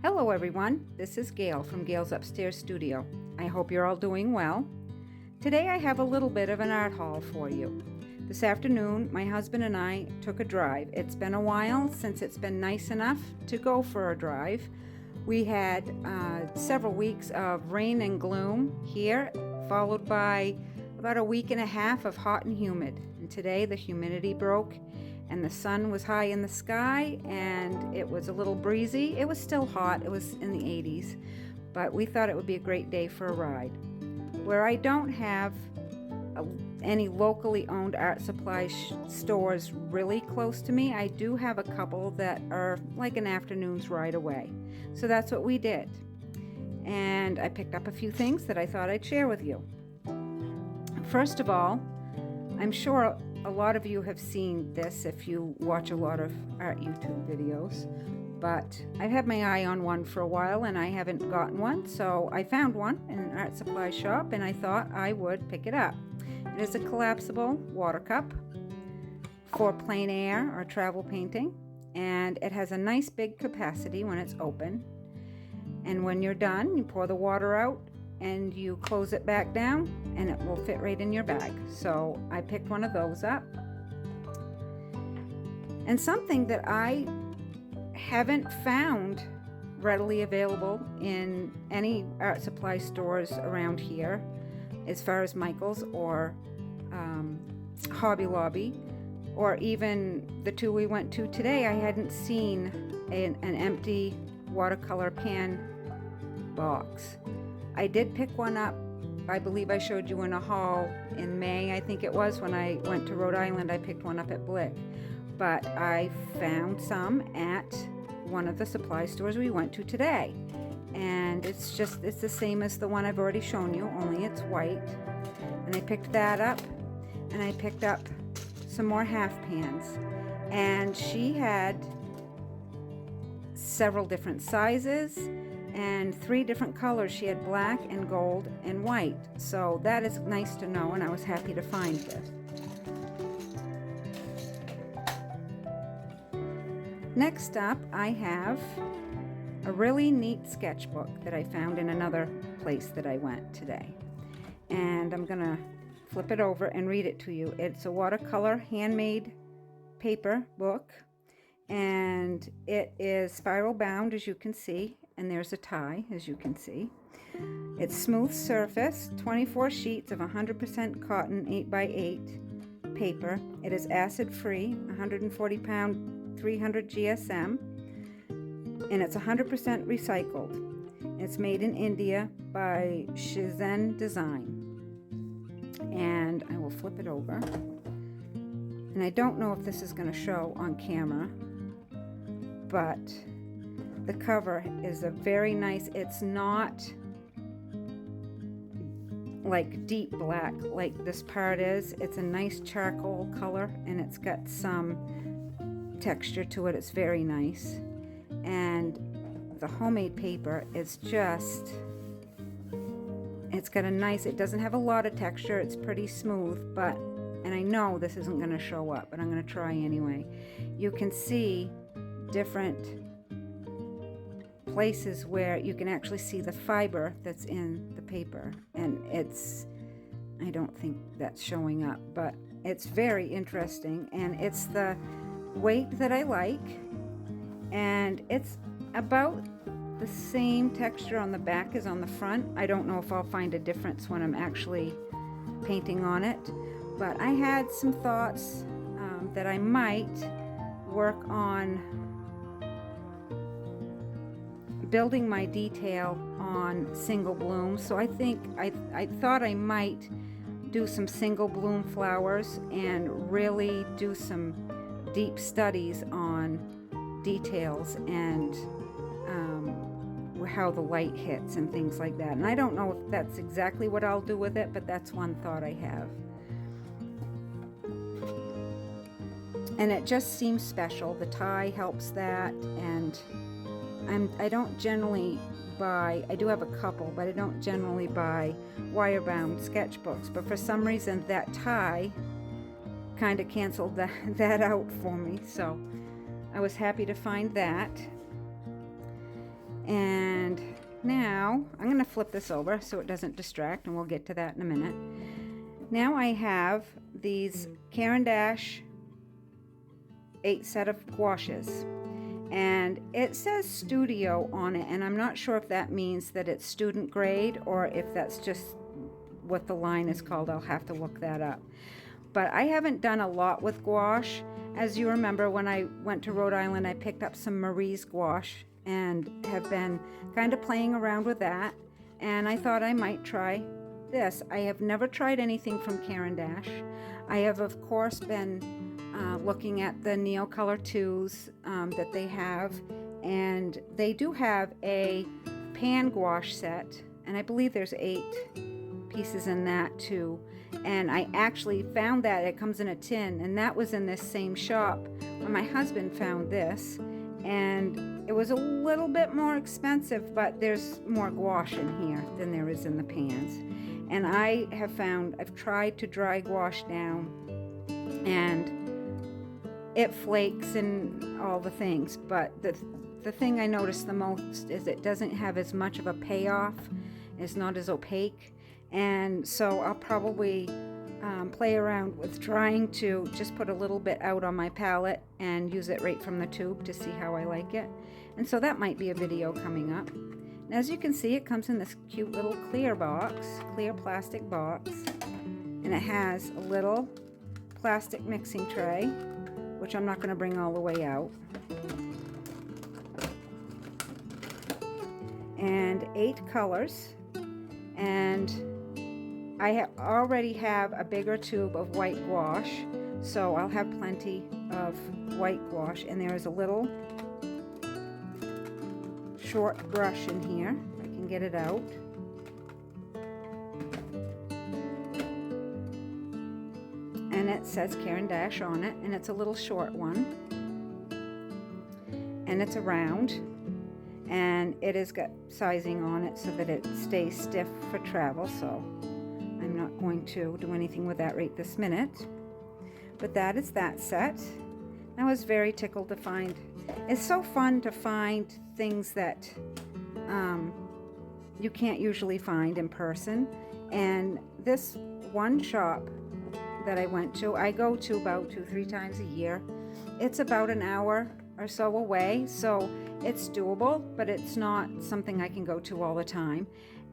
Hello everyone, this is Gail from Gail's Upstairs Studio. I hope you're all doing well. Today I have a little bit of an art haul for you. This afternoon my husband and I took a drive. It's been a while since it's been nice enough to go for a drive. We had several weeks of rain and gloom here, followed by about a week and a half of hot and humid. And today the humidity broke and the sun was high in the sky and it was a little breezy. It was still hot, it was in the 80s, but we thought it would be a great day for a ride. Where I don't have any locally owned art supply stores really close to me, I do have a couple that are like an afternoon's ride away. So that's what we did. And I picked up a few things that I thought I'd share with you. First of all, I'm sure a lot of you have seen this if you watch a lot of art YouTube videos, but I've had my eye on one for a while and I haven't gotten one, so I found one in an art supply shop and I thought I would pick it up. It is a collapsible water cup for plein air or travel painting, and it has a nice big capacity when it's open, and when you're done you pour the water out and you close it back down and it will fit right in your bag. So I picked one of those up. And something that I haven't found readily available in any art supply stores around here, as far as Michael's or Hobby Lobby, or even the two we went to today, I hadn't seen an empty watercolor pan box. I did pick one up. I believe I showed you in a haul in May, I think it was, when I went to Rhode Island. I picked one up at Blick. But I found some at one of the supply stores we went to today. And it's the same as the one I've already shown you, only it's white. And I picked that up, and I picked up some more half pans. And she had several different sizes and 3 different colors. She had black and gold and white, so that is nice to know, and I was happy to find this. Next up, I have a really neat sketchbook that I found in another place that I went today, and I'm gonna flip it over and read it to you. It's a watercolor handmade paper book, and it is spiral bound, as you can see, and there's a tie, as you can see. It's smooth surface, 24 sheets of 100% cotton 8x8 paper. It is acid free, 140 pound, 300 GSM, and it's 100% recycled. It's made in India by Shizen Design. And I will flip it over. And I don't know if this is going to show on camera, but the cover is a very nice, it's not like deep black like this part is. It's a nice charcoal color and it's got some texture to it. It's very nice. And the homemade paper is just, it's got a nice, it doesn't have a lot of texture, it's pretty smooth, but, and I know this isn't going to show up, but I'm going to try anyway. You can see different places where you can actually see the fiber that's in the paper, and it's, I don't think that's showing up, but it's very interesting, and it's the weight that I like, and it's about the same texture on the back as on the front. I don't know if I'll find a difference when I'm actually painting on it, but I had some thoughts that I might work on building my detail on single blooms. So I think I thought I might do some single bloom flowers and really do some deep studies on details and how the light hits and things like that. And I don't know if that's exactly what I'll do with it, but that's one thought I have. And it just seems special. The tie helps that, and I don't generally buy, I do have a couple, but I don't generally buy wire-bound sketchbooks, but for some reason that tie kind of canceled that out for me, so I was happy to find that. And now I'm going to flip this over so it doesn't distract, and we'll get to that in a minute. Now I have these Caran d'Ache 8 set of gouaches, and it says studio on it, and I'm not sure if that means that it's student grade or if that's just what the line is called. I'll have to look that up. But I haven't done a lot with gouache. As you remember, when I went to Rhode Island, I picked up some Marie's gouache and have been kind of playing around with that, and I thought I might try this. I have never tried anything from Caran d'Ache. I have, of course, been looking at the Neocolor 2s that they have, and they do have a pan gouache set, and I believe there's 8 pieces in that too. And I actually found that it comes in a tin, and that was in this same shop where my husband found this, and it was a little bit more expensive, but there's more gouache in here than there is in the pans. And I have found, I've tried to dry gouache down, and it flakes and all the things, but the thing I noticed the most is it doesn't have as much of a payoff. It's not as opaque, and so I'll probably play around with trying to just put a little bit out on my palette and use it right from the tube to see how I like it. And so that might be a video coming up. And as you can see, it comes in this cute little clear box, clear plastic box, and it has a little plastic mixing tray, which I'm not going to bring all the way out, and 8 colors. And I already have a bigger tube of white gouache, so I'll have plenty of white gouache. And there is a little short brush in here. I can get it out. And it says Caran d'Ache on it, and it's a little short one. And it's a round. And it has got sizing on it so that it stays stiff for travel, so I'm not going to do anything with that right this minute. But that is that set. I was very tickled to find. It's so fun to find things that you can't usually find in person. And this one shop that I went to, I go to about 2-3 times a year. It's about an hour or so away, so it's doable, but it's not something I can go to all the time.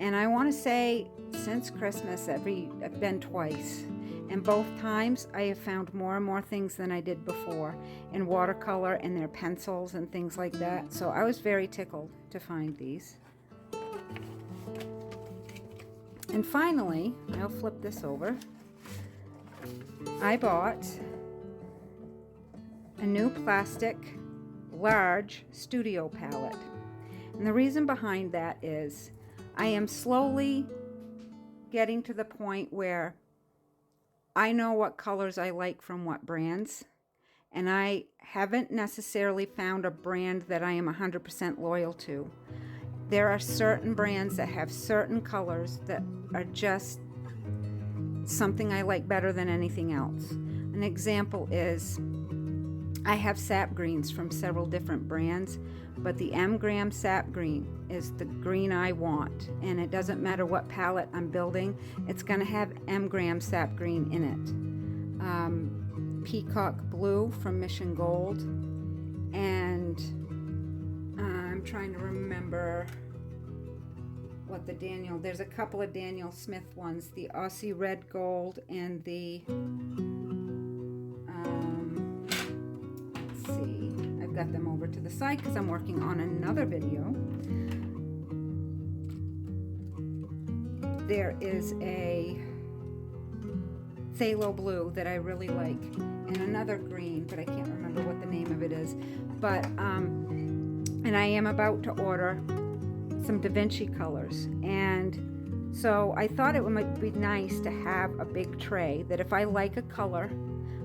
And I want to say, since Christmas, I've been twice, and both times I have found more and more things than I did before in watercolor and their pencils and things like that. So I was very tickled to find these. And finally, I'll flip this over. I bought a new plastic large studio palette, and the reason behind that is I am slowly getting to the point where I know what colors I like from what brands, and I haven't necessarily found a brand that I am 100% loyal to. There are certain brands that have certain colors that are just something I like better than anything else. An example is I have sap greens from several different brands, but the M. Graham sap green is the green I want, and it doesn't matter what palette I'm building, it's going to have M. Graham sap green in it. Peacock blue from Mission Gold, and I'm trying to remember what there's a couple of Daniel Smith ones, the Aussie Red Gold and the I've got them over to the side because I'm working on another video. There is a phthalo blue that I really like, and another green, but I can't remember what the name of it is. But and I am about to order some Da Vinci colors, and so I thought it might be nice to have a big tray that if I like a color,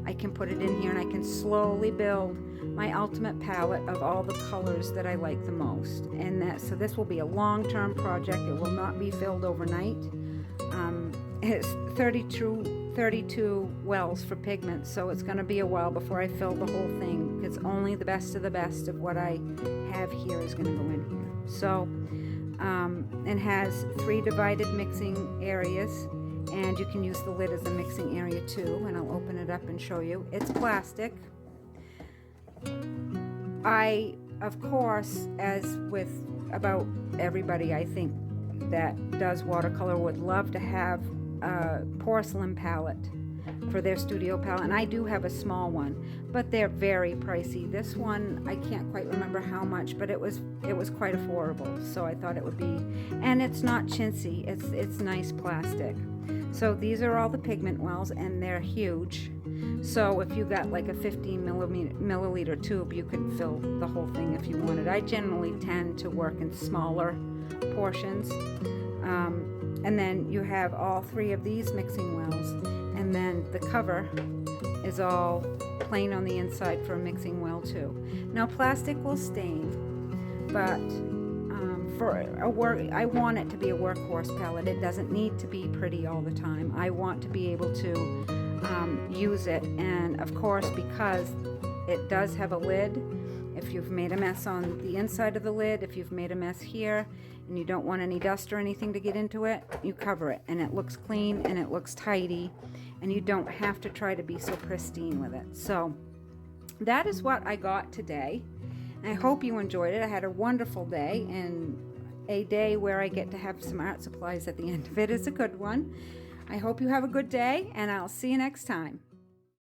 I can put it in here and I can slowly build my ultimate palette of all the colors that I like the most. And so this will be a long-term project. It will not be filled overnight. It's 32 wells for pigment, so it's going to be a while before I fill the whole thing, because only the best of what I have here is going to go in here. So, and has 3 divided mixing areas, and you can use the lid as a mixing area too, and I'll open it up and show you. It's plastic. I, of course, as with about everybody I think that does watercolor, would love to have a porcelain palette for their studio palette, and I do have a small one, but they're very pricey. This one, I can't quite remember how much, but it was quite affordable, so I thought it would be, and it's not chintzy, it's nice plastic. So these are all the pigment wells, and they're huge. So if you got like a 15 milliliter tube, you can fill the whole thing if you wanted. I generally tend to work in smaller portions. And then you have all 3 of these mixing wells, and then the cover is all plain on the inside for a mixing well too. Now plastic will stain, but for a work, I want it to be a workhorse palette. It doesn't need to be pretty all the time. I want to be able to use it, and of course, because it does have a lid, if you've made a mess on the inside of the lid, if you've made a mess here and you don't want any dust or anything to get into it, you cover it, and it looks clean and it looks tidy, and you don't have to try to be so pristine with it. So that is what I got today. I hope you enjoyed it. I had a wonderful day, and a day where I get to have some art supplies at the end of it is a good one. I hope you have a good day, and I'll see you next time.